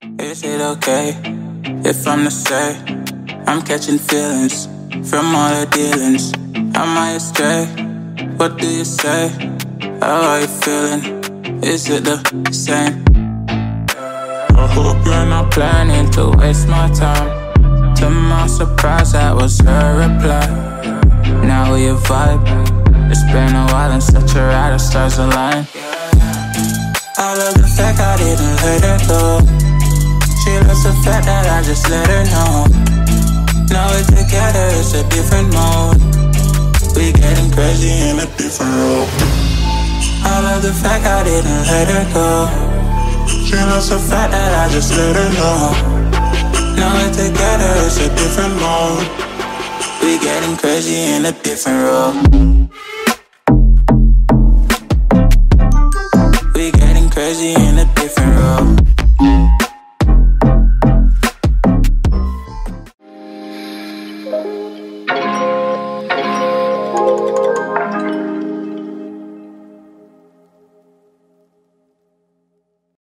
Is it okay if I'm to say I'm catching feelings from all the dealings? Am I astray? What do you say? How are you feeling? Is it the same? I hope you're not planning to waste my time. To my surprise, that was her reply. Now we vibe. It's been a while and such a ride, the stars align. I love the fact I didn't let her go. She loves the fact that I just let her know. Now we're together, it's a different mode. We getting crazy in a different role. I love the fact I didn't let her go. She loves the fact that I just let her know. Now we're together, it's a different mode. We getting crazy in a different role. We getting crazy in a different role.